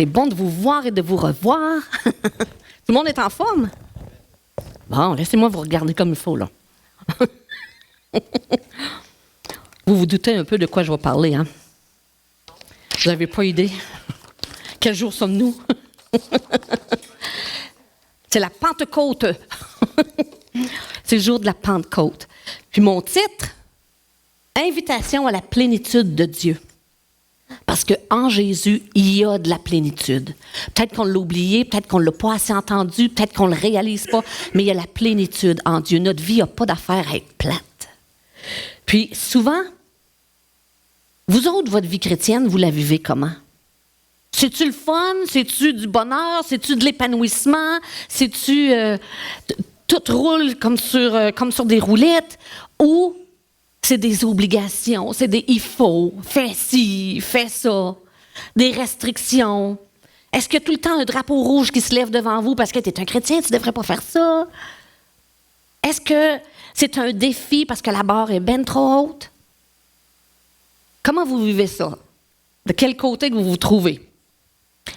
C'est bon de vous voir et de vous revoir. Tout le monde est en forme? Bon, laissez-moi vous regarder comme il faut, là. Vous vous doutez un peu de quoi je vais parler, hein? Vous n'avez pas idée? Quel jour sommes-nous? C'est la Pentecôte. C'est le jour de la Pentecôte. Puis mon titre, Invitation à la plénitude de Dieu. Parce qu'en Jésus, il y a de la plénitude. Peut-être qu'on l'a oublié, peut-être qu'on ne l'a pas assez entendu, peut-être qu'on ne le réalise pas, mais il y a la plénitude en Dieu. Notre vie n'a pas d'affaire à être plate. Puis souvent, vous autres, votre vie chrétienne, vous la vivez comment? C'est-tu le fun? C'est-tu du bonheur? C'est-tu de l'épanouissement? C'est-tu tout roule comme sur des roulettes? Ou c'est des obligations, c'est des « il faut », « fais ci »,« fais ça », des restrictions? Est-ce qu'il y a tout le temps un drapeau rouge qui se lève devant vous parce que tu es un chrétien, tu ne devrais pas faire ça? Est-ce que c'est un défi parce que la barre est bien trop haute? Comment vous vivez ça? De quel côté que vous vous trouvez?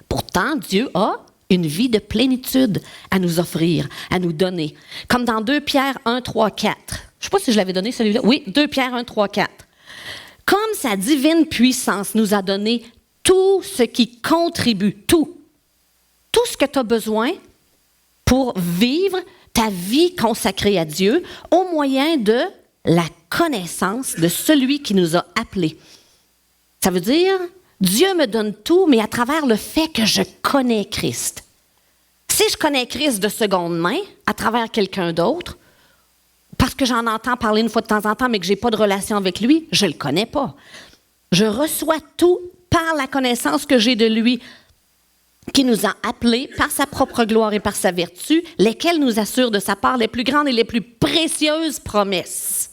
Pourtant, Dieu a une vie de plénitude à nous offrir, à nous donner. Comme dans 2 Pierre 1, 3, 4. Je ne sais pas si je l'avais donné celui-là. Oui, 2 Pierre 1, 3, 4. Comme sa divine puissance nous a donné tout ce qui contribue, tout ce que tu as besoin pour vivre ta vie consacrée à Dieu au moyen de la connaissance de celui qui nous a appelés. Ça veut dire, Dieu me donne tout, mais à travers le fait que je connais Christ. Si je connais Christ de seconde main, à travers quelqu'un d'autre, parce que j'en entends parler une fois de temps en temps, mais que je n'ai pas de relation avec lui, je ne le connais pas. Je reçois tout par la connaissance que j'ai de lui, qui nous a appelés par sa propre gloire et par sa vertu, lesquelles nous assurent de sa part les plus grandes et les plus précieuses promesses.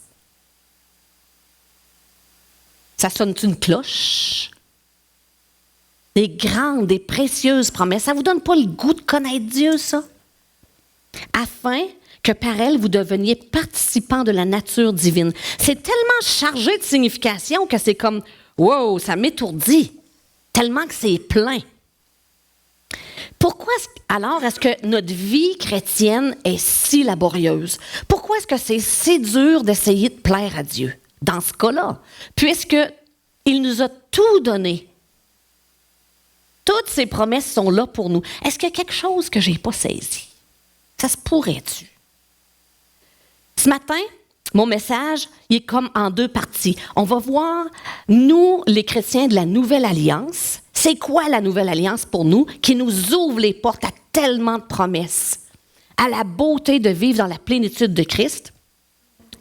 Ça sonne une cloche? Des grandes, des précieuses promesses. Ça ne vous donne pas le goût de connaître Dieu, ça? Afin que par elle, vous deveniez participants de la nature divine. C'est tellement chargé de signification que c'est comme, wow, ça m'étourdit, tellement que c'est plein. Pourquoi alors est-ce que notre vie chrétienne est si laborieuse? Pourquoi est-ce que c'est si dur d'essayer de plaire à Dieu dans ce cas-là? Puisqu'il nous a tout donné. Toutes ces promesses sont là pour nous. Est-ce qu'il y a quelque chose que je n'ai pas saisi? Ça se pourrait-tu? Ce matin, mon message, il est comme en 2 parties. On va voir, nous, les chrétiens de la Nouvelle Alliance, c'est quoi la Nouvelle Alliance pour nous qui nous ouvre les portes à tellement de promesses, à la beauté de vivre dans la plénitude de Christ.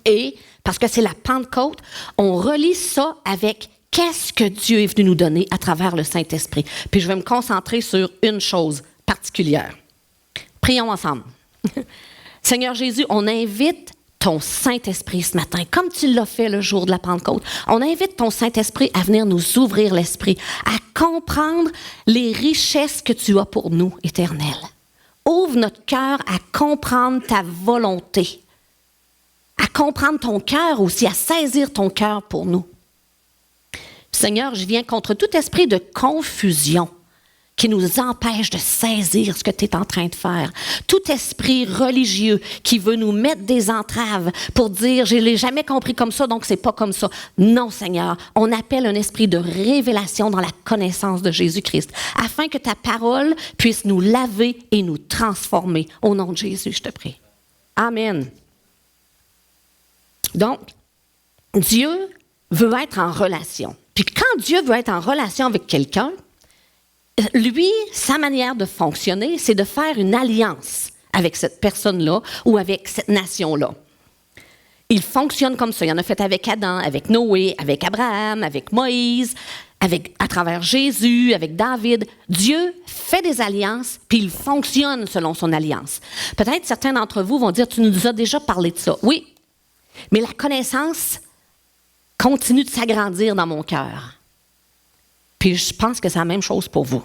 Et, parce que c'est la Pentecôte, on relie ça avec qu'est-ce que Dieu est venu nous donner à travers le Saint-Esprit. Puis je vais me concentrer sur une chose particulière. Prions ensemble. Seigneur Jésus, on invite ton Saint-Esprit ce matin, comme tu l'as fait le jour de la Pentecôte. On invite ton Saint-Esprit à venir nous ouvrir l'esprit, à comprendre les richesses que tu as pour nous, Éternel. Ouvre notre cœur à comprendre ta volonté, à comprendre ton cœur aussi, à saisir ton cœur pour nous. Seigneur, je viens contre tout esprit de confusion qui nous empêche de saisir ce que tu es en train de faire. Tout esprit religieux qui veut nous mettre des entraves pour dire « je ne l'ai jamais compris comme ça, donc c'est pas comme ça ». Non, Seigneur, on appelle un esprit de révélation dans la connaissance de Jésus-Christ, afin que ta parole puisse nous laver et nous transformer. Au nom de Jésus, je te prie. Amen. Donc, Dieu veut être en relation. Puis quand Dieu veut être en relation avec quelqu'un, lui, sa manière de fonctionner, c'est de faire une alliance avec cette personne-là ou avec cette nation-là. Il fonctionne comme ça. Il en a fait avec Adam, avec Noé, avec Abraham, avec Moïse, à travers Jésus, avec David. Dieu fait des alliances, puis il fonctionne selon son alliance. Peut-être certains d'entre vous vont dire, tu nous as déjà parlé de ça. Oui, mais la connaissance continue de s'agrandir dans mon cœur. Puis je pense que c'est la même chose pour vous.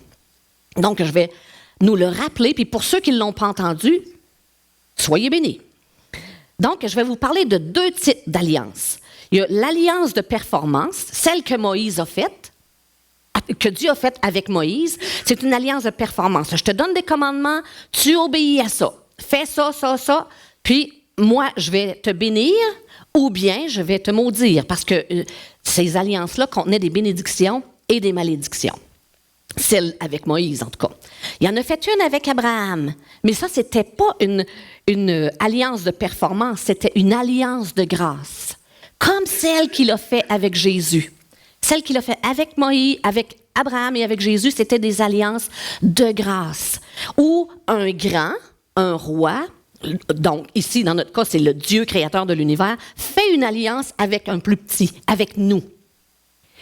Donc, je vais nous le rappeler. Puis pour ceux qui ne l'ont pas entendu, soyez bénis. Donc, je vais vous parler de 2 types d'alliances. Il y a l'alliance de performance, celle que Moïse a faite que Dieu a faite avec Moïse, c'est une alliance de performance. Je te donne des commandements, tu obéis à ça. Fais ça, ça, ça, puis moi, je vais te bénir ou bien je vais te maudire. Parce que ces alliances-là contenaient des bénédictions et des malédictions. Celle avec Moïse, en tout cas. Il y en a fait une avec Abraham, mais ça, c'était pas une alliance de performance, c'était une alliance de grâce. Comme celle qu'il a fait avec Jésus. Celle qu'il a fait avec Moïse, avec Abraham et avec Jésus, c'était des alliances de grâce. Où un grand, un roi, donc ici, dans notre cas, c'est le Dieu créateur de l'univers, fait une alliance avec un plus petit, avec nous.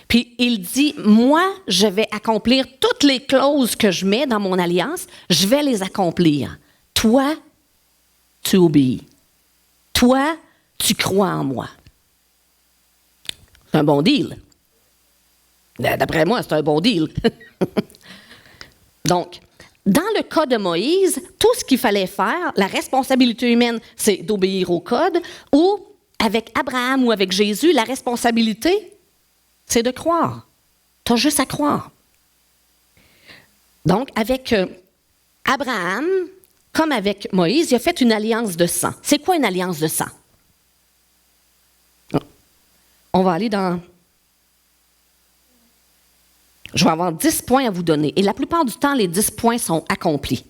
Puis il dit, moi, je vais accomplir toutes les clauses que je mets dans mon alliance, je vais les accomplir. Toi, tu obéis. Toi, tu crois en moi. C'est un bon deal. D'après moi, c'est un bon deal. Donc, dans le cas de Moïse, tout ce qu'il fallait faire, la responsabilité humaine, c'est d'obéir au code, ou avec Abraham ou avec Jésus, la responsabilité, c'est de croire. Tu as juste à croire. Donc, avec Abraham, comme avec Moïse, il a fait une alliance de sang. C'est quoi une alliance de sang? On va aller dans... Je vais avoir 10 points à vous donner. Et la plupart du temps, les 10 points sont accomplis.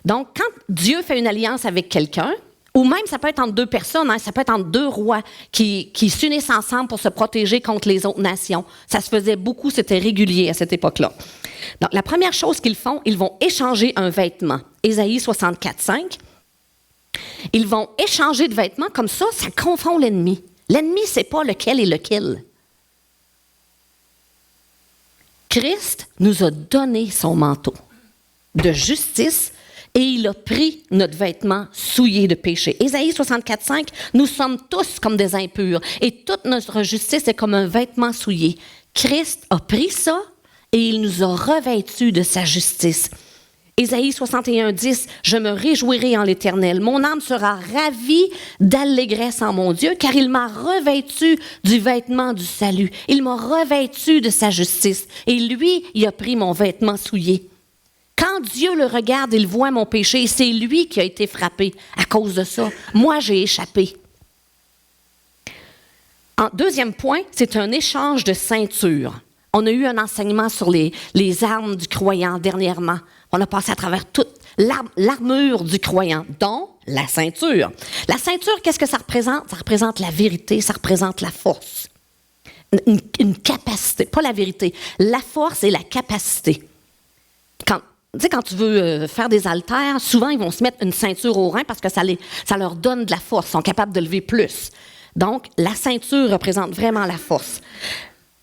Donc, quand Dieu fait une alliance avec quelqu'un, ou même ça peut être entre deux personnes, hein, ça peut être entre deux rois qui s'unissent ensemble pour se protéger contre les autres nations. Ça se faisait beaucoup, c'était régulier à cette époque-là. Donc, la première chose qu'ils font, ils vont échanger un vêtement. Ésaïe 64, 5. Ils vont échanger de vêtements, comme ça confond l'ennemi. L'ennemi, c'est pas lequel est lequel. Christ nous a donné son manteau de justice et il a pris notre vêtement souillé de péché. Ésaïe 64, 5, nous sommes tous comme des impurs et toute notre justice est comme un vêtement souillé. Christ a pris ça et il nous a revêtus de sa justice. Ésaïe 61, 10, je me réjouirai en l'Éternel. Mon âme sera ravie d'allégresse en mon Dieu, car il m'a revêtu du vêtement du salut. Il m'a revêtu de sa justice. Et lui, il a pris mon vêtement souillé. Quand Dieu le regarde, il voit mon péché. C'est lui qui a été frappé à cause de ça. Moi, j'ai échappé. En deuxième point, c'est un échange de ceinture. On a eu un enseignement sur les armes du croyant dernièrement. On a passé à travers toute l'armure du croyant, dont la ceinture. La ceinture, qu'est-ce que ça représente? Ça représente la vérité, ça représente la force. Une capacité, pas la vérité. La force et la capacité. Quand tu veux faire des haltères, souvent, ils vont se mettre une ceinture au rein parce que ça leur donne de la force. Ils sont capables de lever plus. Donc, la ceinture représente vraiment la force.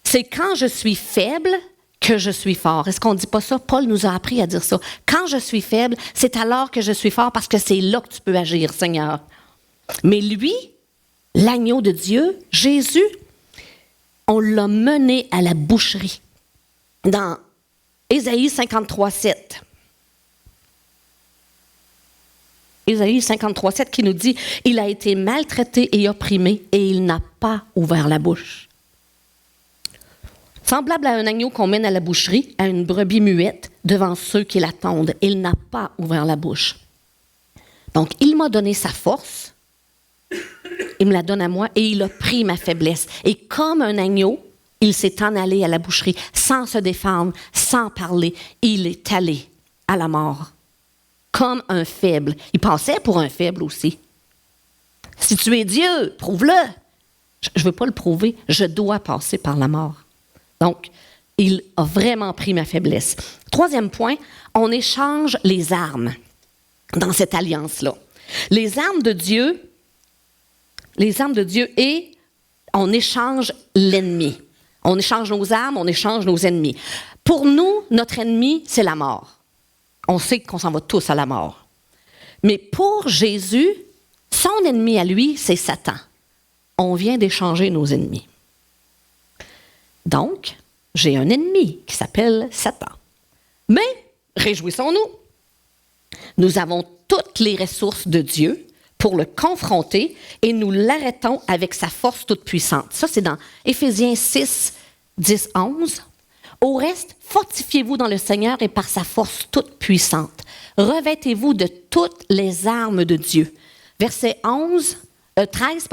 C'est quand je suis faible que je suis fort. Est-ce qu'on ne dit pas ça? Paul nous a appris à dire ça. Quand je suis faible, c'est alors que je suis fort parce que c'est là que tu peux agir, Seigneur. Mais lui, l'agneau de Dieu, Jésus, on l'a mené à la boucherie. Dans Ésaïe 53, 7. Ésaïe 53, 7 qui nous dit « Il a été maltraité et opprimé et il n'a pas ouvert la bouche. » Semblable à un agneau qu'on mène à la boucherie, à une brebis muette, devant ceux qui l'attendent. Il n'a pas ouvert la bouche. Donc, il m'a donné sa force, il me la donne à moi, et il a pris ma faiblesse. Et comme un agneau, il s'est en allé à la boucherie, sans se défendre, sans parler. Il est allé à la mort, comme un faible. Il passait pour un faible aussi. Si tu es Dieu, prouve-le. Je ne veux pas le prouver, je dois passer par la mort. Donc, il a vraiment pris ma faiblesse. Troisième point, on échange les armes dans cette alliance-là. Les armes de Dieu et on échange l'ennemi. On échange nos armes, on échange nos ennemis. Pour nous, notre ennemi, c'est la mort. On sait qu'on s'en va tous à la mort. Mais pour Jésus, son ennemi à lui, c'est Satan. On vient d'échanger nos ennemis. Donc, j'ai un ennemi qui s'appelle Satan. Mais, réjouissons-nous. Nous avons toutes les ressources de Dieu pour le confronter et nous l'arrêtons avec sa force toute puissante. Ça, c'est dans Éphésiens 6, 10, 11, Au reste, fortifiez-vous dans le Seigneur et par sa force toute puissante. Revêtez-vous de toutes les armes de Dieu. Verset 13,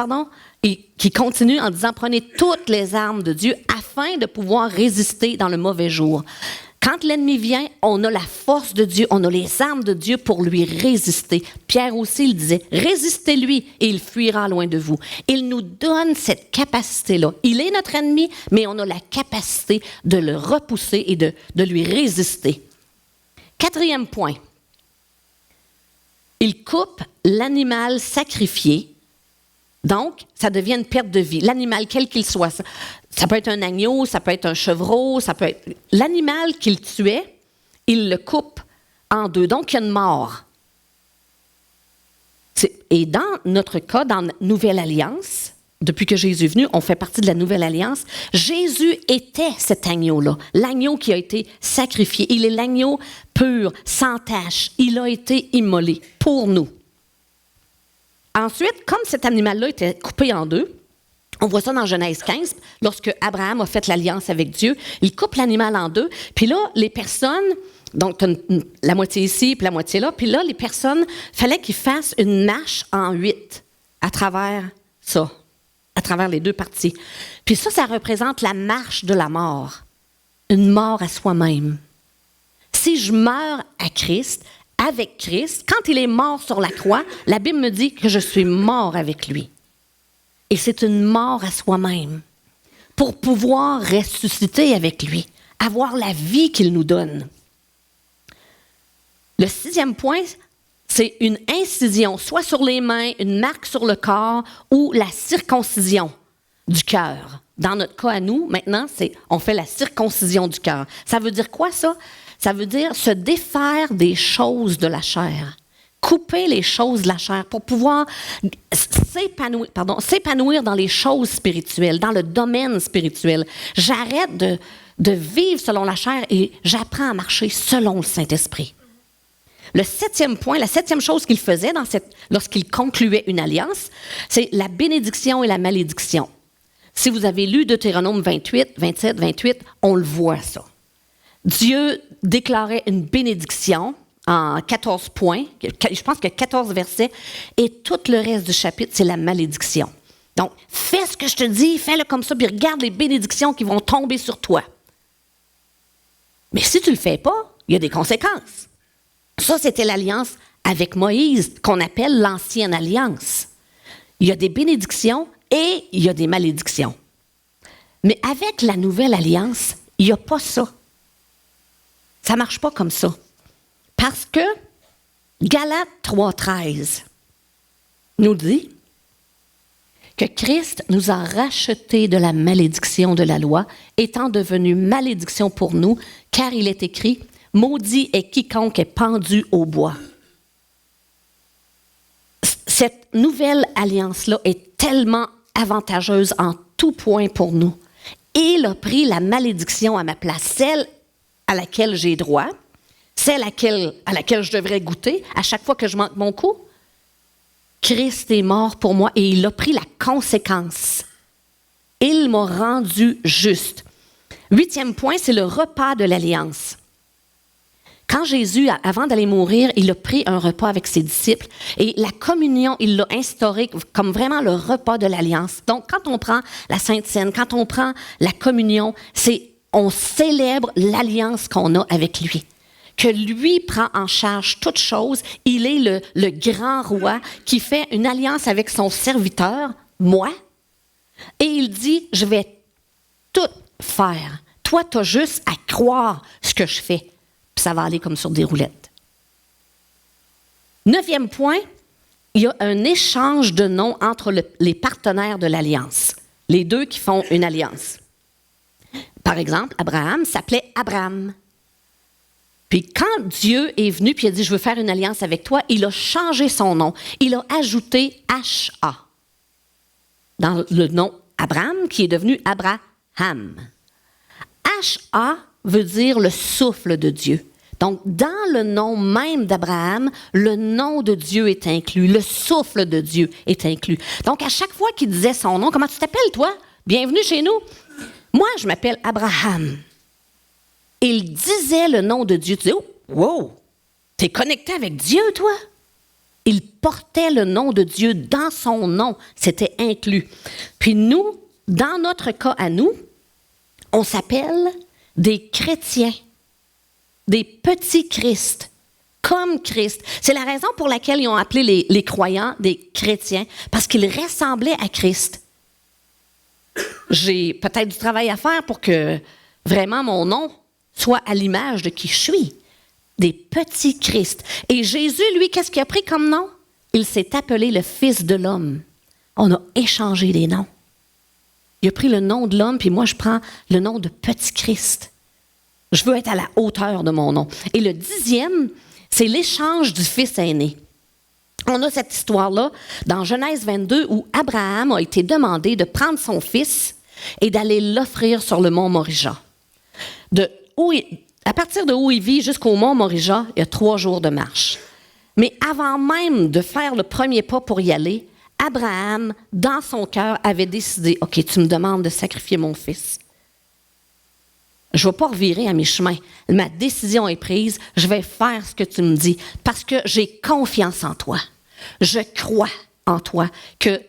et qui continue en disant, prenez toutes les armes de Dieu afin de pouvoir résister dans le mauvais jour. Quand l'ennemi vient, on a la force de Dieu, on a les armes de Dieu pour lui résister. Pierre aussi, il disait, résistez-lui et il fuira loin de vous. Il nous donne cette capacité-là. Il est notre ennemi, mais on a la capacité de le repousser et de lui résister. 4e point. Il coupe l'animal sacrifié. Donc, ça devient une perte de vie. L'animal, quel qu'il soit, ça peut être un agneau, ça peut être un chevreau, ça peut être... L'animal qu'il tuait, il le coupe en deux. Donc, il y a une mort. Et dans notre cas, dans la Nouvelle Alliance, depuis que Jésus est venu, on fait partie de la Nouvelle Alliance. Jésus était cet agneau-là, l'agneau qui a été sacrifié. Il est l'agneau pur, sans tache. Il a été immolé pour nous. Ensuite, comme cet animal-là était coupé en deux, on voit ça dans Genèse 15, lorsque Abraham a fait l'alliance avec Dieu, il coupe l'animal en deux, puis là, les personnes, donc la moitié ici, puis la moitié là, puis là, les personnes, il fallait qu'ils fassent une marche en 8 à travers ça, à travers les deux parties. Puis ça représente la marche de la mort, une mort à soi-même. Si je meurs à Christ, avec Christ, quand il est mort sur la croix, la Bible me dit que je suis mort avec lui. Et c'est une mort à soi-même pour pouvoir ressusciter avec lui, avoir la vie qu'il nous donne. Le 6e point, c'est une incision, soit sur les mains, une marque sur le corps ou la circoncision du cœur. Dans notre cas à nous, maintenant, on fait la circoncision du cœur. Ça veut dire quoi, ça? Ça veut dire se défaire des choses de la chair. Couper les choses de la chair pour pouvoir s'épanouir dans les choses spirituelles, dans le domaine spirituel. J'arrête de vivre selon la chair et j'apprends à marcher selon le Saint-Esprit. Le 7e point, la 7e chose qu'il faisait lorsqu'il concluait une alliance, c'est la bénédiction et la malédiction. Si vous avez lu Deutéronome 28, 27, 28, on le voit ça. Dieu déclarait une bénédiction en 14 points, je pense qu'il y a 14 versets, et tout le reste du chapitre, c'est la malédiction. Donc, fais ce que je te dis, fais-le comme ça, puis regarde les bénédictions qui vont tomber sur toi. Mais si tu ne le fais pas, il y a des conséquences. Ça, c'était l'alliance avec Moïse, qu'on appelle l'ancienne alliance. Il y a des bénédictions et il y a des malédictions. Mais avec la nouvelle alliance, il n'y a pas ça. Ça ne marche pas comme ça. Parce que Galates 3,13 nous dit que Christ nous a rachetés de la malédiction de la loi, étant devenu malédiction pour nous, car il est écrit « Maudit est quiconque est pendu au bois ». Cette nouvelle alliance-là est tellement avantageuse en tout point pour nous. Il a pris la malédiction à ma place, celle à laquelle j'ai droit, celle à laquelle je devrais goûter à chaque fois que je manque mon coup. Christ est mort pour moi et il a pris la conséquence. Il m'a rendu juste. 8e point, c'est le repas de l'alliance. Quand Jésus, avant d'aller mourir, il a pris un repas avec ses disciples et la communion, il l'a instaurée comme vraiment le repas de l'alliance. Donc, quand on prend la Sainte Seine, quand on prend la communion, on célèbre l'alliance qu'on a avec lui. Que lui prend en charge toute chose. Il est le grand roi qui fait une alliance avec son serviteur, moi. Et il dit, je vais tout faire. Toi, tu as juste à croire ce que je fais. Puis ça va aller comme sur des roulettes. 9e point, il y a un échange de noms entre les partenaires de l'alliance. Les deux qui font une alliance. Par exemple, Abraham s'appelait Abram. Puis quand Dieu est venu et a dit « Je veux faire une alliance avec toi », il a changé son nom. Il a ajouté H-A dans le nom Abraham qui est devenu Abraham. H-A veut dire le souffle de Dieu. Donc, dans le nom même d'Abraham, le nom de Dieu est inclus, le souffle de Dieu est inclus. Donc, à chaque fois qu'il disait son nom, comment tu t'appelles, toi? Bienvenue chez nous. Moi, je m'appelle Abraham. Il disait le nom de Dieu. Tu dis, oh, wow, t'es connecté avec Dieu, toi? Il portait le nom de Dieu dans son nom. C'était inclus. Puis nous, dans notre cas à nous, on s'appelle des chrétiens, des petits Christ, comme Christ. C'est la raison pour laquelle ils ont appelé les croyants des chrétiens, parce qu'ils ressemblaient à Christ. J'ai peut-être du travail à faire pour que vraiment mon nom soit à l'image de qui je suis. Des petits Christ. Et Jésus, lui, qu'est-ce qu'il a pris comme nom? Il s'est appelé le Fils de l'homme. On a échangé les noms. Il a pris le nom de l'homme, puis moi, je prends le nom de petit Christ. Je veux être à la hauteur de mon nom. Et le 10e, c'est l'échange du fils aîné. On a cette histoire-là dans Genèse 22 où Abraham a été demandé de prendre son fils et d'aller l'offrir sur le mont Morija. À partir de où il vit jusqu'au mont Morija, il y a 3 jours de marche. Mais avant même de faire le premier pas pour y aller, Abraham, dans son cœur, avait décidé, « OK, tu me demandes de sacrifier mon fils. Je ne vais pas revirer à mes chemins. Ma décision est prise. Je vais faire ce que tu me dis parce que j'ai confiance en toi. Je crois en toi que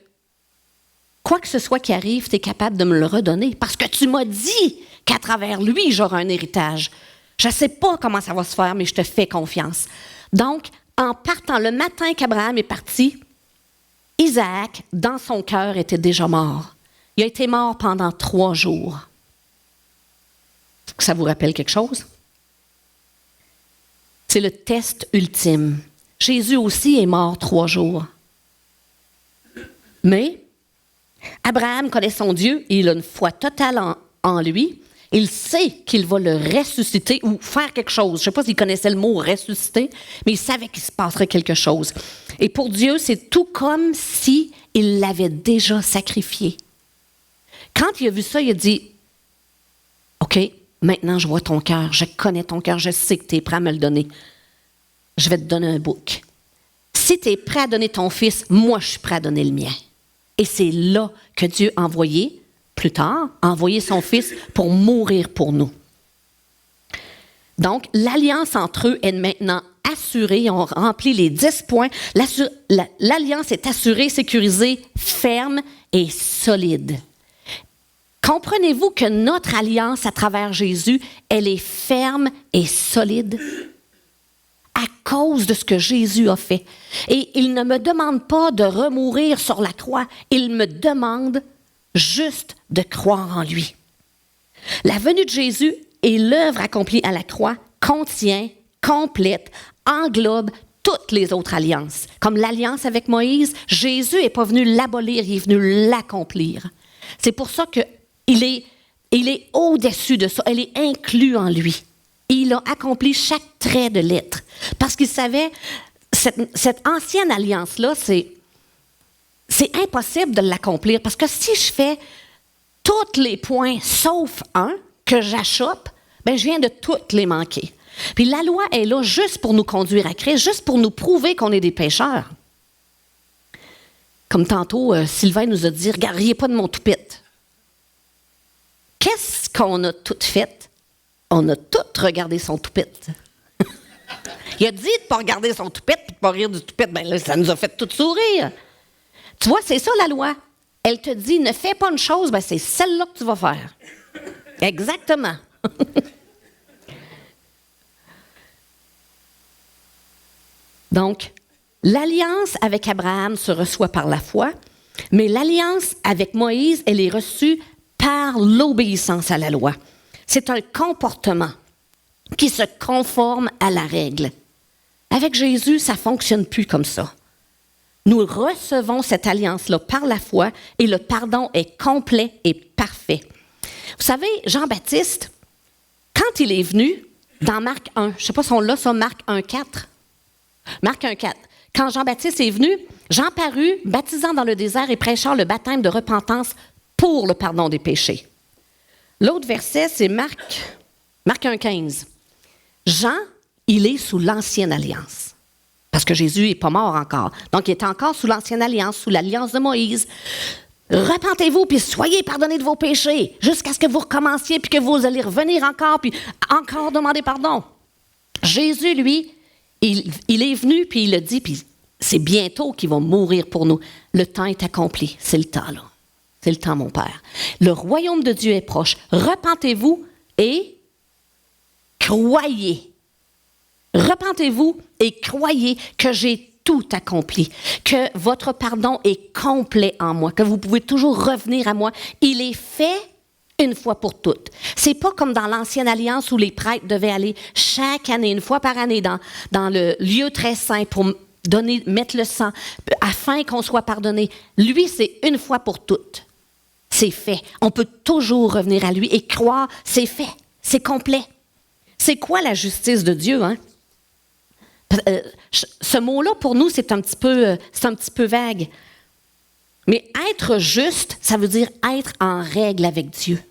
quoi que ce soit qui arrive, tu es capable de me le redonner parce que tu m'as dit qu'à travers lui, j'aurai un héritage. Je ne sais pas comment ça va se faire, mais je te fais confiance. » Donc, en partant le matin qu'Abraham est parti, Isaac, dans son cœur, était déjà mort. Il a été mort pendant 3 jours. Est-ce que ça vous rappelle quelque chose? C'est le test ultime. Jésus aussi est mort 3 jours. Mais Abraham connaît son Dieu et il a une foi totale en lui. Il sait qu'il va le ressusciter ou faire quelque chose. Je ne sais pas s'il connaissait le mot « ressusciter », mais il savait qu'il se passerait quelque chose. Et pour Dieu, c'est tout comme s'il l'avait déjà sacrifié. Quand il a vu ça, il a dit « OK, maintenant je vois ton cœur, je connais ton cœur, je sais que tu es prêt à me le donner. Je vais te donner un bouc. Si tu es prêt à donner ton fils, moi je suis prêt à donner le mien. » Et c'est là que Dieu a envoyé plus tard, a envoyé son Fils pour mourir pour nous. Donc, l'alliance entre eux est maintenant assurée. On remplit les 10 points. L'alliance est assurée, sécurisée, ferme et solide. Comprenez-vous que notre alliance à travers Jésus, elle est ferme et solide à cause de ce que Jésus a fait. Et il ne me demande pas de remourir sur la croix. Il me demande juste de croire en lui. La venue de Jésus et l'œuvre accomplie à la croix contient, complète, englobe toutes les autres alliances. Comme l'alliance avec Moïse, Jésus n'est pas venu l'abolir, il est venu l'accomplir. C'est pour ça qu'il est au-dessus de ça, elle est inclue en lui. Il a accompli chaque trait de l'être. Parce qu'il savait, cette ancienne alliance-là, c'est impossible de l'accomplir parce que si je fais tous les points sauf un que j'achoppe, ben je viens de toutes les manquer. Puis la loi est là juste pour nous conduire à Christ, juste pour nous prouver qu'on est des pécheurs. Comme tantôt, Sylvain nous a dit, « Regarde, riez pas de mon toupette. » Qu'est-ce qu'on a tout fait? On a tout regardé son toupette. Il a dit de ne pas regarder son toupette et de ne pas rire du toupette. Ben là, ça nous a fait tout sourire. Tu vois, c'est ça la loi. Elle te dit, ne fais pas une chose, ben c'est celle-là que tu vas faire. Exactement. Donc, l'alliance avec Abraham se reçoit par la foi, mais l'alliance avec Moïse, elle est reçue par l'obéissance à la loi. C'est un comportement qui se conforme à la règle. Avec Jésus, ça ne fonctionne plus comme ça. Nous recevons cette alliance-là par la foi et le pardon est complet et parfait. Vous savez, Jean-Baptiste, quand il est venu, dans Marc 1, je ne sais pas si on l'a, ça, Marc 1,4. Marc 1,4. Quand Jean-Baptiste est venu, Jean parut, baptisant dans le désert et prêchant le baptême de repentance pour le pardon des péchés. L'autre verset, c'est Marc 1,15. Jean, il est sous l'ancienne alliance. Parce que Jésus n'est pas mort encore. Donc, il est encore sous l'ancienne alliance, sous l'alliance de Moïse. Repentez-vous, puis soyez pardonnés de vos péchés, jusqu'à ce que vous recommenciez, puis que vous allez revenir encore, puis encore demander pardon. Jésus, lui, il est venu, puis il a dit, puis c'est bientôt qu'il va mourir pour nous. Le temps est accompli. C'est le temps, là. C'est le temps, mon Père. Le royaume de Dieu est proche. Repentez-vous et croyez. Repentez-vous et croyez que j'ai tout accompli, que votre pardon est complet en moi, que vous pouvez toujours revenir à moi. Il est fait une fois pour toutes. C'est pas comme dans l'Ancienne Alliance où les prêtres devaient aller chaque année, une fois par année, dans le lieu très saint pour mettre le sang afin qu'on soit pardonné. Lui, c'est une fois pour toutes. C'est fait. On peut toujours revenir à lui et croire, c'est fait, c'est complet. C'est quoi la justice de Dieu, hein? Ce mot-là, pour nous, c'est un petit peu vague. Mais être juste, ça veut dire être en règle avec Dieu.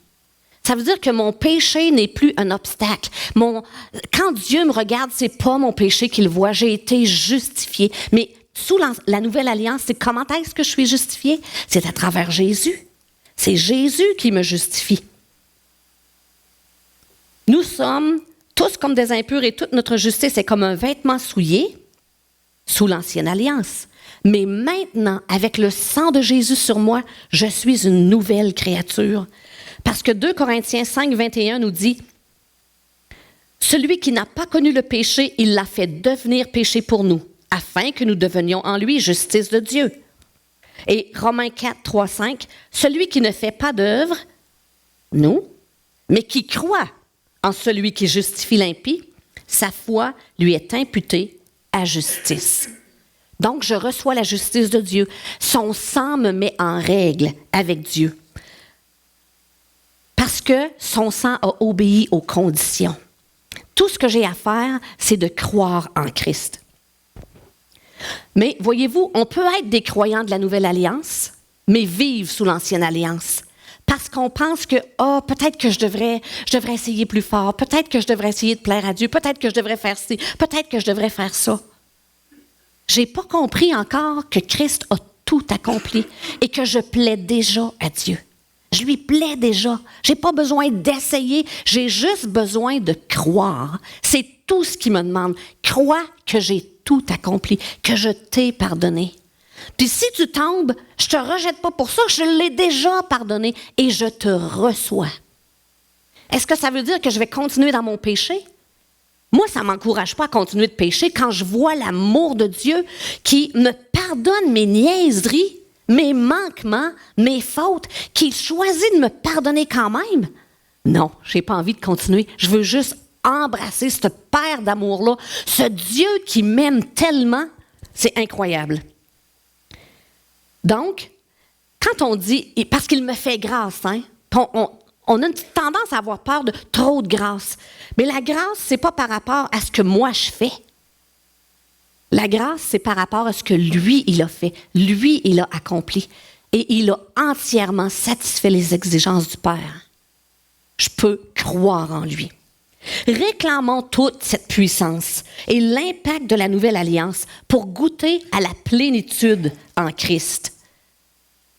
Ça veut dire que mon péché n'est plus un obstacle. Quand Dieu me regarde, c'est pas mon péché qu'il voit. J'ai été justifié. Mais sous la nouvelle alliance, c'est comment est-ce que je suis justifié? C'est à travers Jésus. C'est Jésus qui me justifie. Nous sommes tous comme des impurs et toute notre justice est comme un vêtement souillé sous l'ancienne alliance. Mais maintenant, avec le sang de Jésus sur moi, je suis une nouvelle créature. Parce que 2 Corinthiens 5, 21 nous dit « Celui qui n'a pas connu le péché, il l'a fait devenir péché pour nous, afin que nous devenions en lui justice de Dieu. » Et Romains 4, 3, 5 « Celui qui ne fait pas d'œuvre, nous, mais qui croit en celui qui justifie l'impie, sa foi lui est imputée à justice. » Donc, je reçois la justice de Dieu. Son sang me met en règle avec Dieu. Parce que son sang a obéi aux conditions. Tout ce que j'ai à faire, c'est de croire en Christ. Mais voyez-vous, on peut être des croyants de la Nouvelle Alliance, mais vivre sous l'Ancienne Alliance. Parce qu'on pense que, peut-être que je devrais essayer plus fort, peut-être que je devrais essayer de plaire à Dieu, peut-être que je devrais faire ci, peut-être que je devrais faire ça. J'ai pas compris encore que Christ a tout accompli et que je plais déjà à Dieu. Je lui plais déjà. J'ai pas besoin d'essayer, j'ai juste besoin de croire. C'est tout ce qu'il me demande. Crois que j'ai tout accompli, que je t'ai pardonné. Puis si tu tombes, je te rejette pas pour ça, je l'ai déjà pardonné et je te reçois. Est-ce que ça veut dire que je vais continuer dans mon péché? Moi, ça ne m'encourage pas à continuer de pécher quand je vois l'amour de Dieu qui me pardonne mes niaiseries, mes manquements, mes fautes, qu'il choisit de me pardonner quand même. Non, je n'ai pas envie de continuer. Je veux juste embrasser ce Père d'amour-là, ce Dieu qui m'aime tellement. C'est incroyable. Donc, quand on dit, parce qu'il me fait grâce, hein, on a une petite tendance à avoir peur de trop de grâce. Mais la grâce, ce n'est pas par rapport à ce que moi je fais. La grâce, c'est par rapport à ce que lui, il a fait. Lui, il a accompli. Et il a entièrement satisfait les exigences du Père. Je peux croire en lui. Réclamons toute cette puissance et l'impact de la nouvelle alliance pour goûter à la plénitude en Christ.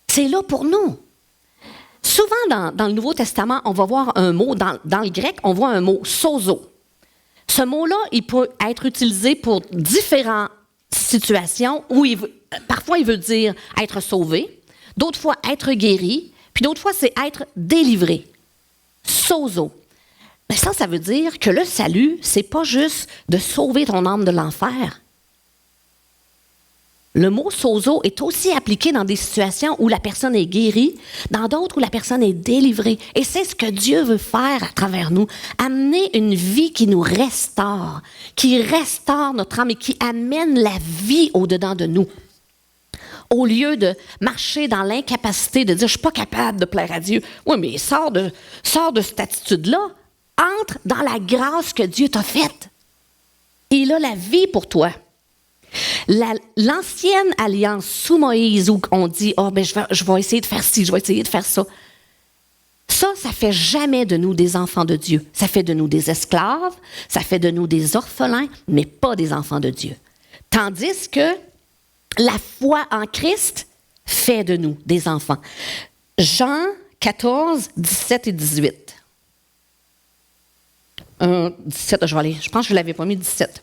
C'est là pour nous. Souvent, dans le Nouveau Testament, on va voir un mot, dans le grec, on voit un mot, sozo. Ce mot-là, il peut être utilisé pour différentes situations où parfois il veut dire être sauvé, d'autres fois être guéri, puis d'autres fois c'est être délivré. Sozo. Mais ça veut dire que le salut, c'est pas juste de sauver ton âme de l'enfer. Le mot sozo est aussi appliqué dans des situations où la personne est guérie, dans d'autres où la personne est délivrée. Et c'est ce que Dieu veut faire à travers nous. Amener une vie qui nous restaure, qui restaure notre âme et qui amène la vie au-dedans de nous. Au lieu de marcher dans l'incapacité de dire « je ne suis pas capable de plaire à Dieu ». Oui, mais sors de cette attitude-là. Entre dans la grâce que Dieu t'a faite. Il a la vie pour toi. L'ancienne alliance sous Moïse où on dit « je vais essayer de faire ci, je vais essayer de faire ça », ça fait jamais de nous des enfants de Dieu. Ça fait de nous des esclaves, ça fait de nous des orphelins, mais pas des enfants de Dieu. Tandis que la foi en Christ, fait de nous des enfants. Jean 14, 17 et 18. 17, je vais aller. Je pense que je ne l'avais pas mis 17.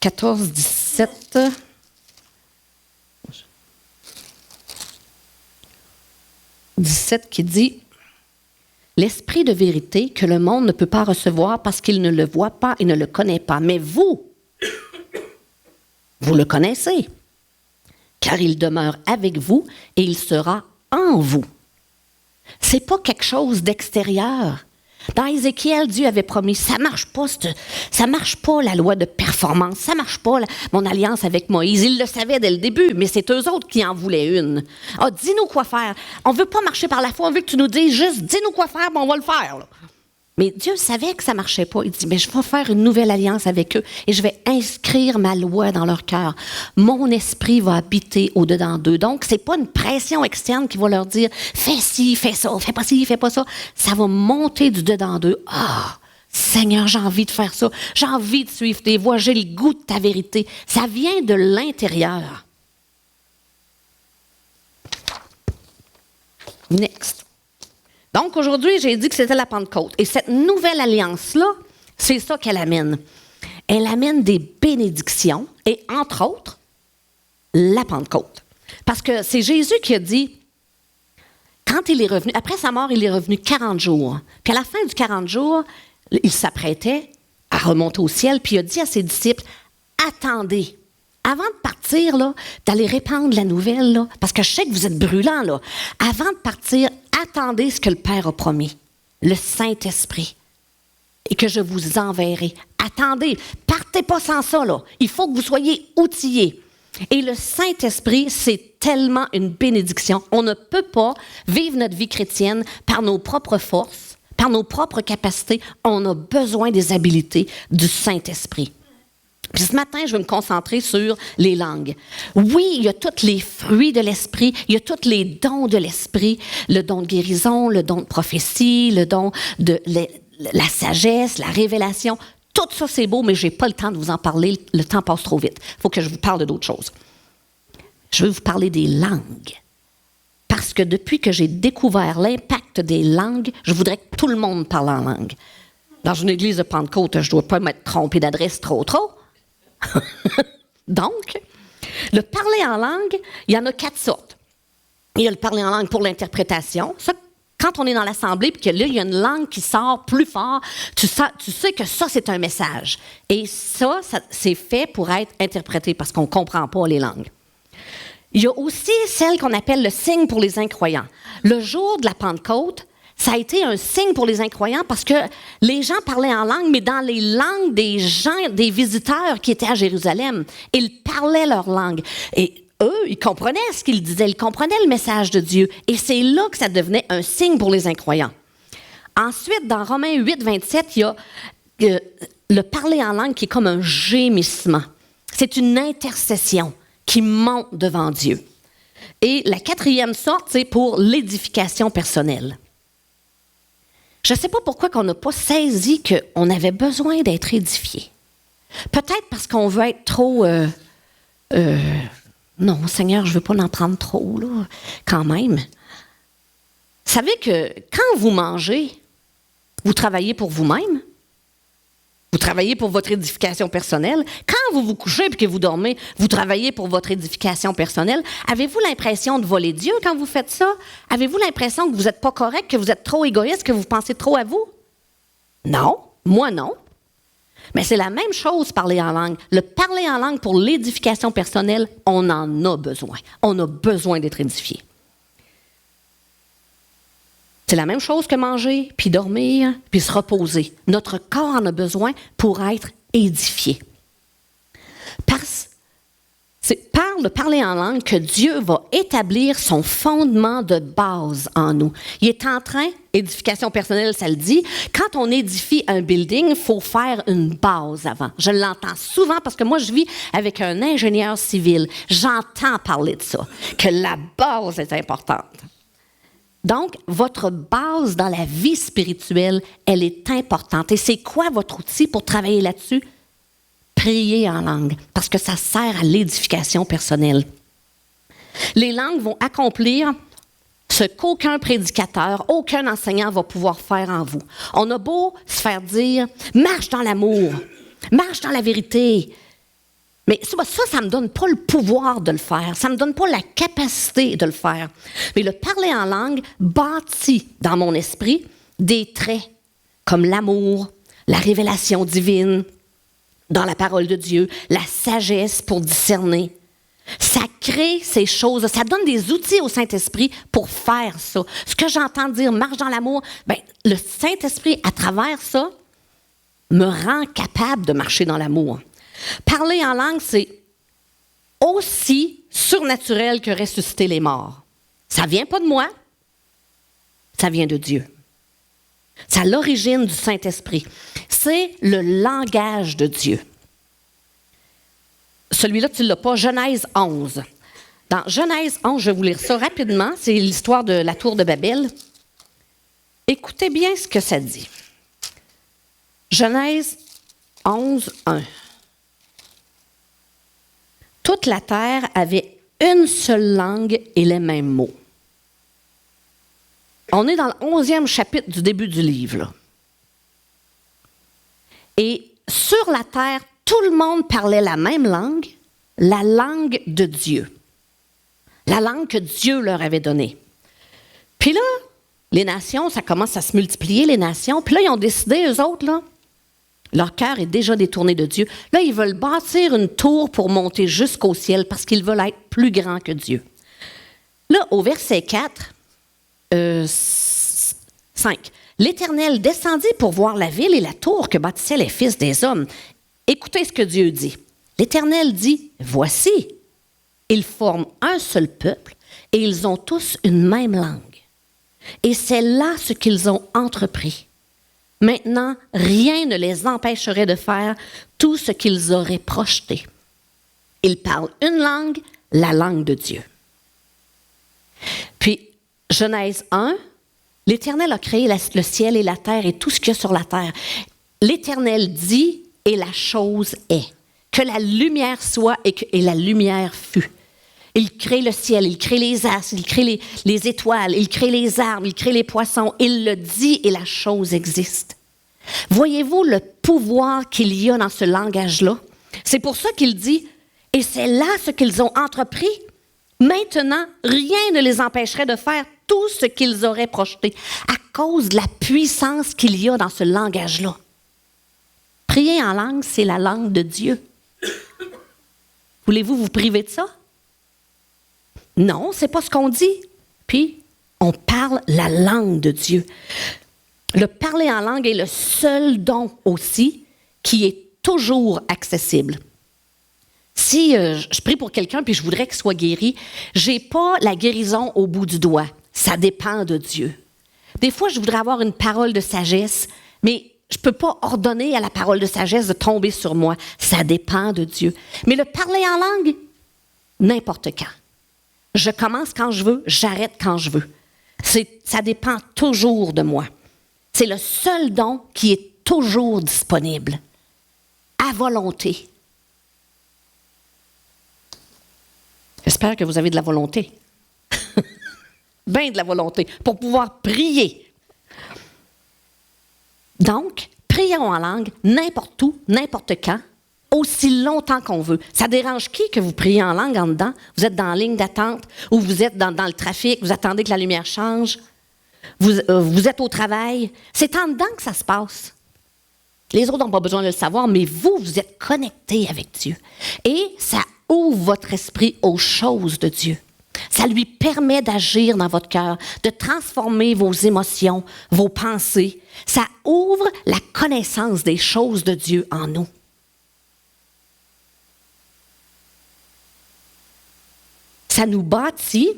14, 17. 17 qui dit « L'esprit de vérité que le monde ne peut pas recevoir parce qu'il ne le voit pas et ne le connaît pas. Mais vous, vous le connaissez, car il demeure avec vous et il sera en vous. » C'est pas quelque chose d'extérieur. Dans Ézéchiel, Dieu avait promis, ça marche pas la loi de performance, ça marche pas mon alliance avec Moïse. Il le savait dès le début, mais c'est eux autres qui en voulaient une. Ah, dis-nous quoi faire. On veut pas marcher par la foi, on veut que tu nous dises juste, dis-nous quoi faire, ben on va le faire. Là. Mais Dieu savait que ça marchait pas. Il dit, mais je vais faire une nouvelle alliance avec eux et je vais inscrire ma loi dans leur cœur. Mon esprit va habiter au-dedans d'eux. Donc, c'est pas une pression externe qui va leur dire, fais ci, fais ça, fais pas ci, fais pas ça. Ça va monter du dedans d'eux. Ah, Seigneur, j'ai envie de faire ça. J'ai envie de suivre tes voies. J'ai le goût de ta vérité. Ça vient de l'intérieur. Next. Donc, aujourd'hui, j'ai dit que c'était la Pentecôte. Et cette nouvelle alliance-là, c'est ça qu'elle amène. Elle amène des bénédictions et, entre autres, la Pentecôte. Parce que c'est Jésus qui a dit, quand il est revenu, après sa mort, il est revenu 40 jours. Puis à la fin du 40 jours, il s'apprêtait à remonter au ciel, puis il a dit à ses disciples, attendez. Avant de partir, là, d'aller répandre la nouvelle, là, parce que je sais que vous êtes brûlants, là, avant de partir, attendez ce que le Père a promis, le Saint-Esprit, et que je vous enverrai. Attendez, partez pas sans ça, là. Il faut que vous soyez outillés. Et le Saint-Esprit, c'est tellement une bénédiction. On ne peut pas vivre notre vie chrétienne par nos propres forces, par nos propres capacités. On a besoin des habiletés du Saint-Esprit. Puis ce matin, je vais me concentrer sur les langues. Oui, il y a tous les fruits de l'esprit, il y a tous les dons de l'esprit, le don de guérison, le don de prophétie, le don de la sagesse, la révélation. Tout ça, c'est beau, mais je n'ai pas le temps de vous en parler. Le temps passe trop vite. Il faut que je vous parle d'autres choses. Je veux vous parler des langues. Parce que depuis que j'ai découvert l'impact des langues, je voudrais que tout le monde parle en langue. Dans une église de Pentecôte, je ne dois pas m'être trompé d'adresse trop. Donc, le parler en langue, il y en a 4 sortes. Il y a le parler en langue pour l'interprétation. Ça, quand on est dans l'assemblée et que là, il y a une langue qui sort plus fort, tu sais que ça, c'est un message. Et ça, c'est fait pour être interprété parce qu'on ne comprend pas les langues. Il y a aussi celle qu'on appelle le signe pour les incroyants. Le jour de la Pentecôte, ça a été un signe pour les incroyants parce que les gens parlaient en langue, mais dans les langues des gens, des visiteurs qui étaient à Jérusalem. Ils parlaient leur langue. Et eux, ils comprenaient ce qu'ils disaient, ils comprenaient le message de Dieu. Et c'est là que ça devenait un signe pour les incroyants. Ensuite, dans Romains 8, 27, il y a le parler en langue qui est comme un gémissement. C'est une intercession qui monte devant Dieu. Et la 4e sorte, c'est pour l'édification personnelle. Je ne sais pas pourquoi on n'a pas saisi qu'on avait besoin d'être édifié. Peut-être parce qu'on veut être trop... non, Seigneur, je ne veux pas en prendre trop, là, quand même. Vous savez que quand vous mangez, vous travaillez pour vous-même. Vous travaillez pour votre édification personnelle. Quand vous vous couchez et que vous dormez, vous travaillez pour votre édification personnelle. Avez-vous l'impression de voler Dieu quand vous faites ça? Avez-vous l'impression que vous n'êtes pas correct, que vous êtes trop égoïste, que vous pensez trop à vous? Non, moi non. Mais c'est la même chose, parler en langue. Le parler en langue pour l'édification personnelle, on en a besoin. On a besoin d'être édifié. C'est la même chose que manger, puis dormir, puis se reposer. Notre corps en a besoin pour être édifié. C'est par le parler en langue que Dieu va établir son fondement de base en nous. Il est en train, édification personnelle, ça le dit, quand on édifie un building, il faut faire une base avant. Je l'entends souvent parce que moi, je vis avec un ingénieur civil. J'entends parler de ça, que la base est importante. Donc, votre base dans la vie spirituelle, elle est importante. Et c'est quoi votre outil pour travailler là-dessus? Prier en langue, parce que ça sert à l'édification personnelle. Les langues vont accomplir ce qu'aucun prédicateur, aucun enseignant va pouvoir faire en vous. On a beau se faire dire « marche dans l'amour, marche dans la vérité », mais ça ne me donne pas le pouvoir de le faire. Ça ne me donne pas la capacité de le faire. Mais le parler en langue bâtit dans mon esprit des traits comme l'amour, la révélation divine dans la parole de Dieu, la sagesse pour discerner. Ça crée ces choses, ça donne des outils au Saint-Esprit pour faire ça. Ce que j'entends dire, marche dans l'amour, bien, le Saint-Esprit, à travers ça, me rend capable de marcher dans l'amour. Parler en langue, c'est aussi surnaturel que ressusciter les morts. Ça ne vient pas de moi, ça vient de Dieu. C'est à l'origine du Saint-Esprit. C'est le langage de Dieu. Celui-là, tu ne l'as pas, Genèse 11. Dans Genèse 11, je vais vous lire ça rapidement, c'est l'histoire de la tour de Babel. Écoutez bien ce que ça dit. Genèse 11, 1. Toute la terre avait une seule langue et les mêmes mots. On est dans le 11e chapitre du début du livre, là. Et sur la terre, tout le monde parlait la même langue, la langue de Dieu. La langue que Dieu leur avait donnée. Puis là, les nations, ça commence à se multiplier, les nations. Puis là, ils ont décidé, eux autres, là, leur cœur est déjà détourné de Dieu. Là, ils veulent bâtir une tour pour monter jusqu'au ciel parce qu'ils veulent être plus grands que Dieu. Là, au verset 4, 5. L'Éternel descendit pour voir la ville et la tour que bâtissaient les fils des hommes. Écoutez ce que Dieu dit. L'Éternel dit, « Voici, ils forment un seul peuple et ils ont tous une même langue. Et c'est là ce qu'ils ont entrepris. Maintenant, rien ne les empêcherait de faire tout ce qu'ils auraient projeté. Ils parlent une langue, la langue de Dieu. » Puis, Genèse 1, l'Éternel a créé le ciel et la terre et tout ce qu'il y a sur la terre. L'Éternel dit et la chose est. Que la lumière soit et la lumière fut. Il crée le ciel, il crée les astres, il crée les étoiles, il crée les arbres, il crée les poissons. Il le dit et la chose existe. Voyez-vous le pouvoir qu'il y a dans ce langage-là? C'est pour ça qu'il dit, et c'est là ce qu'ils ont entrepris. Maintenant, rien ne les empêcherait de faire tout ce qu'ils auraient projeté à cause de la puissance qu'il y a dans ce langage-là. Prier en langue, c'est la langue de Dieu. Voulez-vous vous priver de ça? Non, c'est pas ce qu'on dit. Puis, on parle la langue de Dieu. Le parler en langue est le seul don aussi qui est toujours accessible. Si je prie pour quelqu'un puis je voudrais qu'il soit guéri, j'ai pas la guérison au bout du doigt. Ça dépend de Dieu. Des fois, je voudrais avoir une parole de sagesse, mais je ne peux pas ordonner à la parole de sagesse de tomber sur moi. Ça dépend de Dieu. Mais le parler en langue, n'importe quand. Je commence quand je veux, j'arrête quand je veux. Ça dépend toujours de moi. C'est le seul don qui est toujours disponible, à volonté. J'espère que vous avez de la volonté. Ben de la volonté, pour pouvoir prier. Donc, prions en langue, n'importe où, n'importe quand, aussi longtemps qu'on veut. Ça dérange qui que vous priez en langue en dedans? Vous êtes dans la ligne d'attente ou vous êtes dans le trafic, vous attendez que la lumière change, vous êtes au travail. C'est en dedans que ça se passe. Les autres n'ont pas besoin de le savoir, mais vous êtes connectés avec Dieu. Et ça ouvre votre esprit aux choses de Dieu. Ça lui permet d'agir dans votre cœur, de transformer vos émotions, vos pensées. Ça ouvre la connaissance des choses de Dieu en nous. Ça nous bâtit,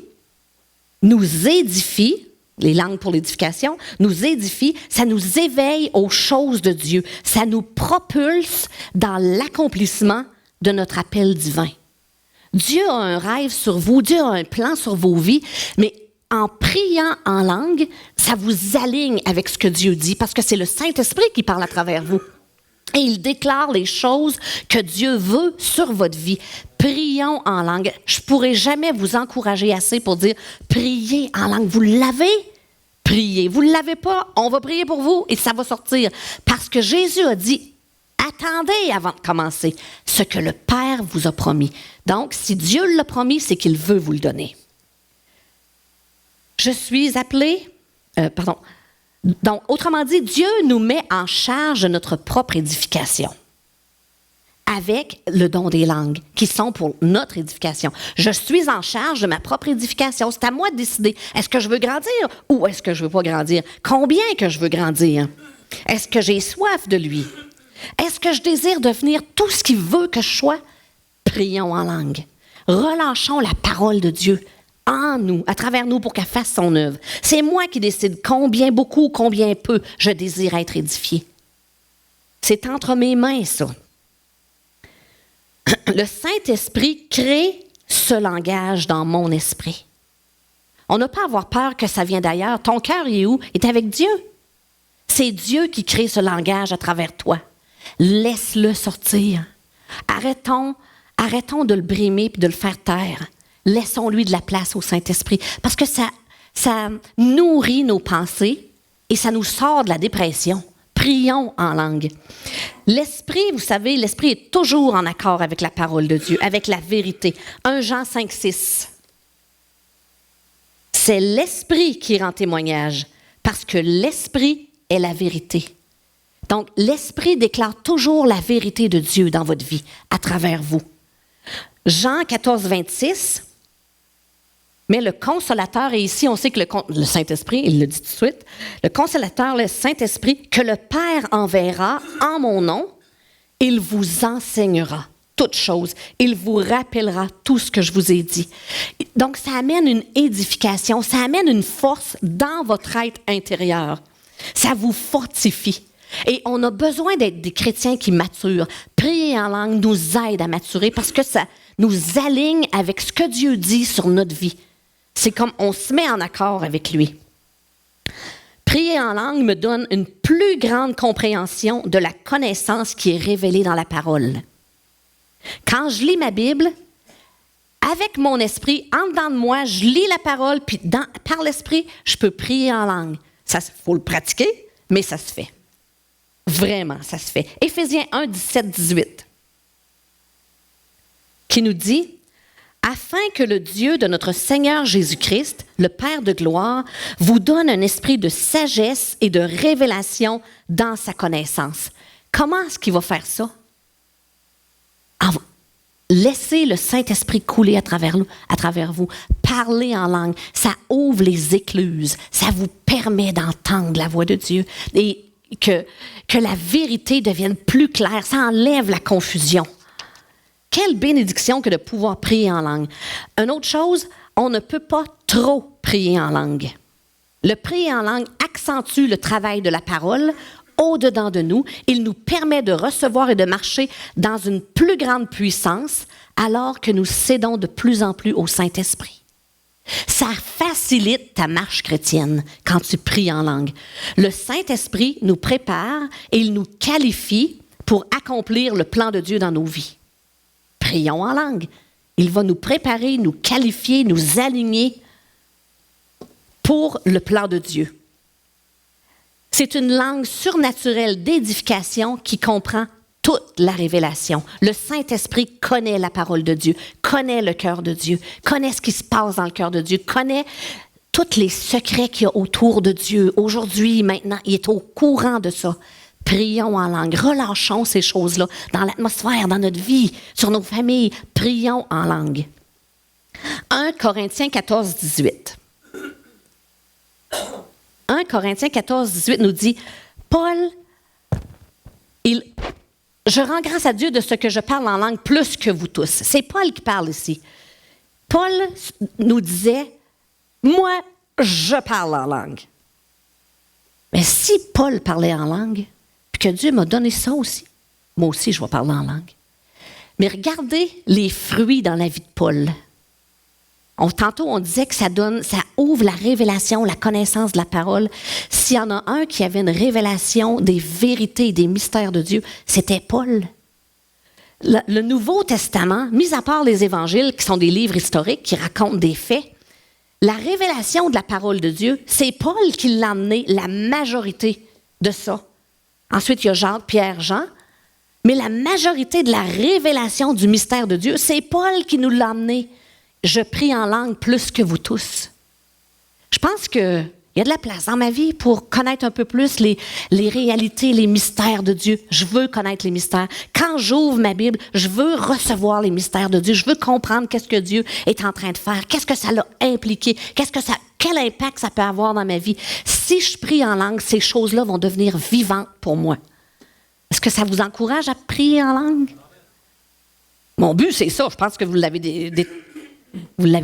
nous édifie, les langues pour l'édification, nous édifie, ça nous éveille aux choses de Dieu. Ça nous propulse dans l'accomplissement de notre appel divin. Dieu a un rêve sur vous, Dieu a un plan sur vos vies, mais en priant en langue, ça vous aligne avec ce que Dieu dit, parce que c'est le Saint-Esprit qui parle à travers vous. Et il déclare les choses que Dieu veut sur votre vie. Prions en langue. Je ne pourrai jamais vous encourager assez pour dire priez en langue. Vous l'avez? Priez. Vous ne l'avez pas? On va prier pour vous et ça va sortir. Parce que Jésus a dit attendez avant de commencer ce que le Père vous a promis. Donc, si Dieu l'a promis, c'est qu'il veut vous le donner. Je suis appelée... Donc, autrement dit, Dieu nous met en charge de notre propre édification avec le don des langues qui sont pour notre édification. Je suis en charge de ma propre édification. C'est à moi de décider. Est-ce que je veux grandir ou est-ce que je ne veux pas grandir? Combien que je veux grandir? Est-ce que j'ai soif de lui? Est-ce que je désire devenir tout ce qu'il veut que je sois? Prions en langue. Relâchons la parole de Dieu en nous, à travers nous, pour qu'elle fasse son œuvre. C'est moi qui décide combien beaucoup ou combien peu je désire être édifié. C'est entre mes mains, ça. Le Saint-Esprit crée ce langage dans mon esprit. On n'a pas à avoir peur que ça vienne d'ailleurs. Ton cœur est où? Il est avec Dieu. C'est Dieu qui crée ce langage à travers toi. Laisse-le sortir. Arrêtons de le brimer et de le faire taire. Laissons-lui de la place au Saint-Esprit. Parce que ça nourrit nos pensées et ça nous sort de la dépression. Prions en langue. L'Esprit, vous savez, l'Esprit est toujours en accord avec la parole de Dieu, avec la vérité. 1 Jean 5, 6. C'est l'Esprit qui rend témoignage, parce que l'Esprit est la vérité. Donc, l'Esprit déclare toujours la vérité de Dieu dans votre vie, à travers vous. Jean 14, 26. Mais le Consolateur, et ici on sait que le Saint-Esprit, il le dit tout de suite, le Consolateur, le Saint-Esprit, que le Père enverra en mon nom, il vous enseignera toutes choses. Il vous rappellera tout ce que je vous ai dit. Donc ça amène une édification, ça amène une force dans votre être intérieur. Ça vous fortifie. Et on a besoin d'être des chrétiens qui maturent. Prier en langue nous aide à maturer parce que ça nous aligne avec ce que Dieu dit sur notre vie. C'est comme on se met en accord avec lui. Prier en langue me donne une plus grande compréhension de la connaissance qui est révélée dans la parole. Quand je lis ma Bible, avec mon esprit, en dedans de moi, je lis la parole, puis par l'esprit, je peux prier en langue. Ça, faut le pratiquer, mais ça se fait. Vraiment, ça se fait. Éphésiens 1, 17, 18, qui nous dit « Afin que le Dieu de notre Seigneur Jésus-Christ, le Père de gloire, vous donne un esprit de sagesse et de révélation dans sa connaissance. » Comment est-ce qu'il va faire ça? Laissez le Saint-Esprit couler à travers vous. Parlez en langue. Ça ouvre les écluses. Ça vous permet d'entendre la voix de Dieu. Et que la vérité devienne plus claire. Ça enlève la confusion. Quelle bénédiction que de pouvoir prier en langue. Une autre chose, on ne peut pas trop prier en langue. Le prier en langue accentue le travail de la parole au-dedans de nous. Il nous permet de recevoir et de marcher dans une plus grande puissance alors que nous cédons de plus en plus au Saint-Esprit. Ça facilite ta marche chrétienne quand tu pries en langue. Le Saint-Esprit nous prépare et il nous qualifie pour accomplir le plan de Dieu dans nos vies. Prions en langue. Il va nous préparer, nous qualifier, nous aligner pour le plan de Dieu. C'est une langue surnaturelle d'édification qui comprend toute la révélation. Le Saint-Esprit connaît la parole de Dieu, connaît le cœur de Dieu, connaît ce qui se passe dans le cœur de Dieu, connaît tous les secrets qu'il y a autour de Dieu. Aujourd'hui, maintenant, il est au courant de ça. Prions en langue, relâchons ces choses-là dans l'atmosphère, dans notre vie, sur nos familles. Prions en langue. 1 Corinthiens 14, 18. 1 Corinthiens 14, 18 nous dit, Paul, je rends grâce à Dieu de ce que je parle en langue plus que vous tous. C'est Paul qui parle ici. Paul nous disait, moi, je parle en langue. Mais si Paul parlait en langue, puis que Dieu m'a donné ça aussi, moi aussi, je vais parler en langue. Mais regardez les fruits dans la vie de Paul. Tantôt, on disait que ça ouvre la révélation, la connaissance de la parole. S'il y en a un qui avait une révélation des vérités et des mystères de Dieu, c'était Paul. Le Nouveau Testament, mis à part les évangiles, qui sont des livres historiques qui racontent des faits, la révélation de la parole de Dieu, c'est Paul qui l'a amené, la majorité de ça. Ensuite, il y a Jacques, Pierre, Jean. Mais la majorité de la révélation du mystère de Dieu, c'est Paul qui nous l'a amené. Je prie en langue plus que vous tous. Je pense qu'il y a de la place dans ma vie pour connaître un peu plus les réalités, les mystères de Dieu. Je veux connaître les mystères. Quand j'ouvre ma Bible, je veux recevoir les mystères de Dieu. Je veux comprendre qu'est-ce que Dieu est en train de faire, qu'est-ce que ça l'a impliqué, quel impact ça peut avoir dans ma vie. Si je prie en langue, ces choses-là vont devenir vivantes pour moi. Est-ce que ça vous encourage à prier en langue? Mon but, c'est ça. Je pense que vous l'avez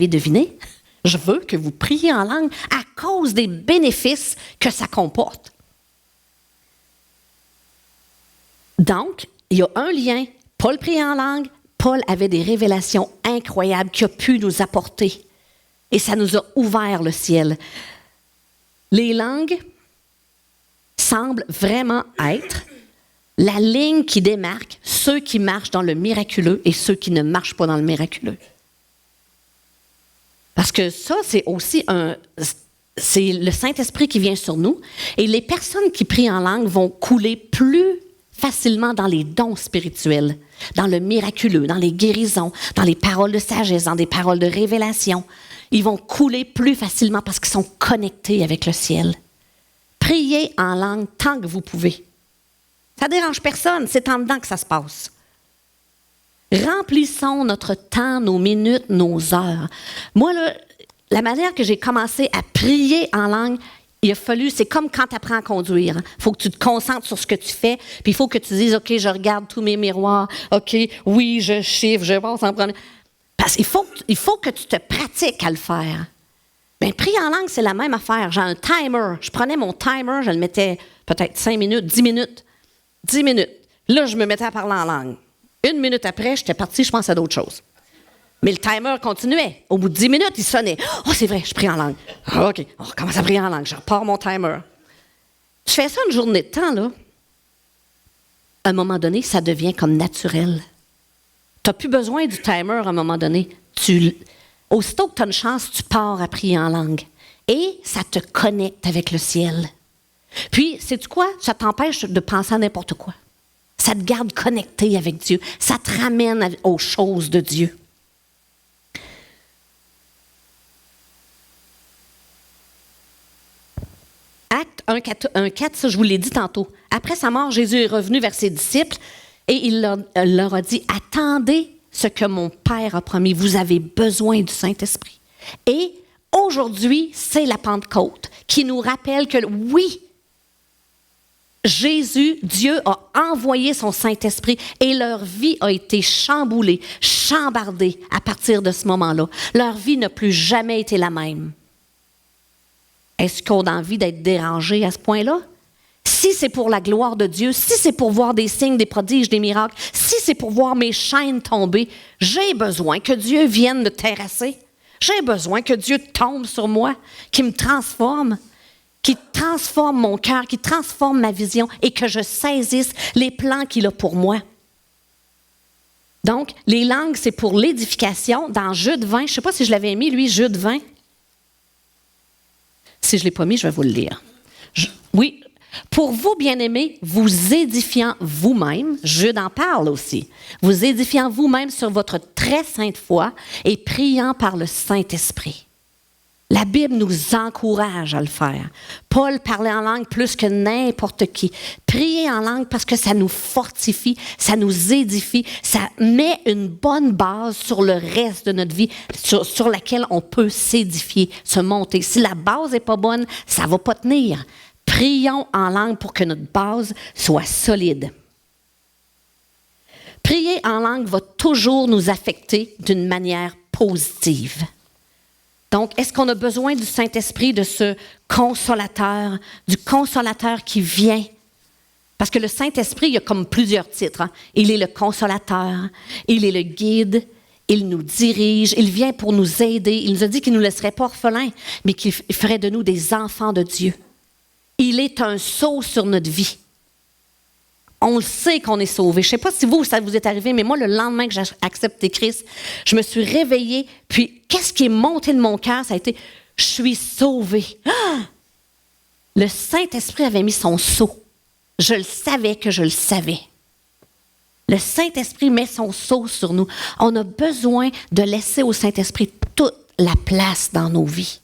deviné. Je veux que vous priez en langue à cause des bénéfices que ça comporte. Donc, il y a un lien. Paul priait en langue. Paul avait des révélations incroyables qu'il a pu nous apporter. Et ça nous a ouvert le ciel. Les langues semblent vraiment être la ligne qui démarque ceux qui marchent dans le miraculeux et ceux qui ne marchent pas dans le miraculeux. Parce que ça, c'est aussi c'est le Saint-Esprit qui vient sur nous. Et les personnes qui prient en langue vont couler plus facilement dans les dons spirituels, dans le miraculeux, dans les guérisons, dans les paroles de sagesse, dans des paroles de révélation. Ils vont couler plus facilement parce qu'ils sont connectés avec le ciel. Priez en langue tant que vous pouvez. Ça ne dérange personne, c'est en dedans que ça se passe. Remplissons notre temps, nos minutes, nos heures. Moi, là, la manière que j'ai commencé à prier en langue, il a fallu, c'est comme quand tu apprends à conduire. Il faut que tu te concentres sur ce que tu fais, puis il faut que tu dises, OK, je regarde tous mes miroirs, OK, oui, je chiffre, je passe en premier. Parce qu'il faut que tu te pratiques à le faire. Bien, prier en langue, c'est la même affaire. J'ai un timer. Je prenais mon timer, je le mettais peut-être 5 minutes, 10 minutes. 10 minutes. Là, je me mettais à parler en langue. 1 minute après, j'étais partie, je pensais à d'autres choses. Mais le timer continuait. Au bout de 10 minutes, il sonnait. Oh, c'est vrai, je prie en langue. Ah, OK, on recommence à prier en langue. Je repars mon timer. Tu fais ça une journée de temps, là. À un moment donné, ça devient comme naturel. Tu n'as plus besoin du timer à un moment donné. Aussitôt que tu as une chance, tu pars à prier en langue. Et ça te connecte avec le ciel. Puis, sais-tu quoi? Ça t'empêche de penser à n'importe quoi. Ça te garde connecté avec Dieu. Ça te ramène aux choses de Dieu. Acte 1,4, ça je vous l'ai dit tantôt. Après sa mort, Jésus est revenu vers ses disciples et il leur a dit, « Attendez ce que mon Père a promis. Vous avez besoin du Saint-Esprit. » Et aujourd'hui, c'est la Pentecôte qui nous rappelle que oui, Jésus, Dieu a envoyé son Saint-Esprit et leur vie a été chamboulée, chambardée à partir de ce moment-là. Leur vie n'a plus jamais été la même. Est-ce qu'on a envie d'être dérangé à ce point-là? Si c'est pour la gloire de Dieu, si c'est pour voir des signes, des prodiges, des miracles, si c'est pour voir mes chaînes tomber, j'ai besoin que Dieu vienne me terrasser. J'ai besoin que Dieu tombe sur moi, qu'il me transforme, qui transforme mon cœur, qui transforme ma vision et que je saisisse les plans qu'il a pour moi. Donc, les langues, c'est pour l'édification. Dans Jude 20, je ne sais pas si je l'avais mis, lui, Jude 20. Si je ne l'ai pas mis, je vais vous le lire. Oui. Pour vous, bien-aimés, vous édifiant vous-même, Jude en parle aussi, vous édifiant vous-même sur votre très sainte foi et priant par le Saint-Esprit. La Bible nous encourage à le faire. Paul parlait en langue plus que n'importe qui. Prier en langue parce que ça nous fortifie, ça nous édifie, ça met une bonne base sur le reste de notre vie, sur laquelle on peut s'édifier, se monter. Si la base n'est pas bonne, ça ne va pas tenir. Prions en langue pour que notre base soit solide. Prier en langue va toujours nous affecter d'une manière positive. Donc, est-ce qu'on a besoin du Saint-Esprit, de ce consolateur, du consolateur qui vient? Parce que le Saint-Esprit, il y a comme plusieurs titres. Hein. Il est le consolateur, il est le guide, il nous dirige, il vient pour nous aider. Il nous a dit qu'il ne nous laisserait pas orphelins, mais qu'il ferait de nous des enfants de Dieu. Il est un sceau sur notre vie. On le sait qu'on est sauvé. Je ne sais pas si vous, ça vous est arrivé, mais moi, le lendemain que j'ai accepté Christ, je me suis réveillée, puis qu'est-ce qui est monté de mon cœur, ça a été, je suis sauvée. Ah! Le Saint-Esprit avait mis son sceau. Je le savais que je le savais. Le Saint-Esprit met son sceau sur nous. On a besoin de laisser au Saint-Esprit toute la place dans nos vies.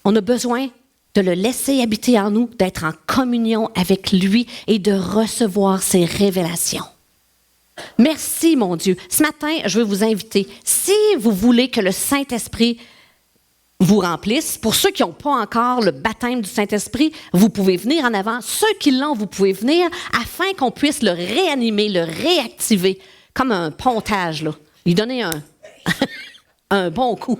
On a besoin de le laisser habiter en nous, d'être en communion avec lui et de recevoir ses révélations. Merci, mon Dieu. Ce matin, je veux vous inviter, si vous voulez que le Saint-Esprit vous remplisse, pour ceux qui n'ont pas encore le baptême du Saint-Esprit, vous pouvez venir en avant. Ceux qui l'ont, vous pouvez venir afin qu'on puisse le réanimer, le réactiver, comme un pontage, là. Lui donner un bon coup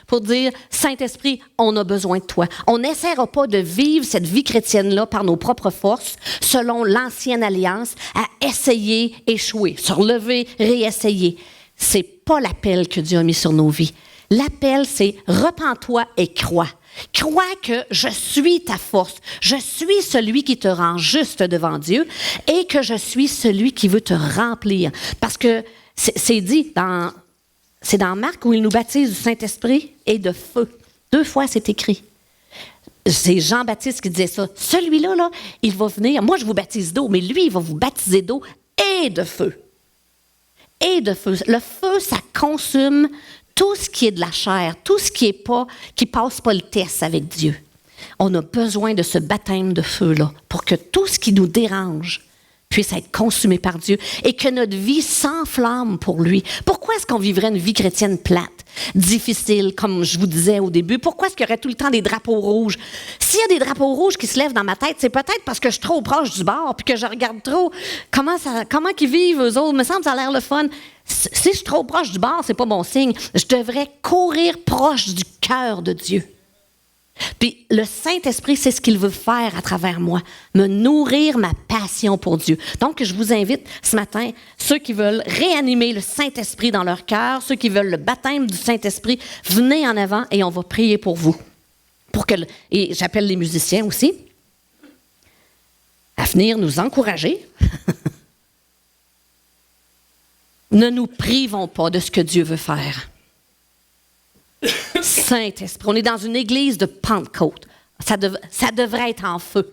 pour dire, Saint-Esprit, on a besoin de toi. On n'essaiera pas de vivre cette vie chrétienne-là par nos propres forces, selon l'ancienne alliance, à essayer, échouer, se relever, réessayer. C'est pas l'appel que Dieu a mis sur nos vies. L'appel, c'est « repens-toi et crois ». Crois que je suis ta force, je suis celui qui te rend juste devant Dieu et que je suis celui qui veut te remplir. Parce que c'est dit c'est dans Marc où il nous baptise du Saint-Esprit et de feu. 2 fois, c'est écrit. C'est Jean-Baptiste qui disait ça. Celui-là, là, il va venir. Moi, je vous baptise d'eau, mais lui, il va vous baptiser d'eau et de feu. Et de feu. Le feu, ça consume tout ce qui est de la chair, tout ce qui passe pas le test avec Dieu. On a besoin de ce baptême de feu-là pour que tout ce qui nous dérange puisse être consumé par Dieu et que notre vie s'enflamme pour lui. Pourquoi est-ce qu'on vivrait une vie chrétienne plate, difficile, comme je vous disais au début? Pourquoi est-ce qu'il y aurait tout le temps des drapeaux rouges? S'il y a des drapeaux rouges qui se lèvent dans ma tête, c'est peut-être parce que je suis trop proche du bord puis que je regarde trop comment qu'ils vivent eux autres. Il me semble que ça a l'air le fun. Si je suis trop proche du bord, c'est pas bon signe. Je devrais courir proche du cœur de Dieu. Puis le Saint-Esprit, c'est ce qu'il veut faire à travers moi, me nourrir ma passion pour Dieu. Donc, je vous invite ce matin, ceux qui veulent réanimer le Saint-Esprit dans leur cœur, ceux qui veulent le baptême du Saint-Esprit, venez en avant et on va prier pour vous. Et j'appelle les musiciens aussi à venir nous encourager. Ne nous privons pas de ce que Dieu veut faire. Saint-Esprit. On est dans une église de Pentecôte. Ça devrait être en feu.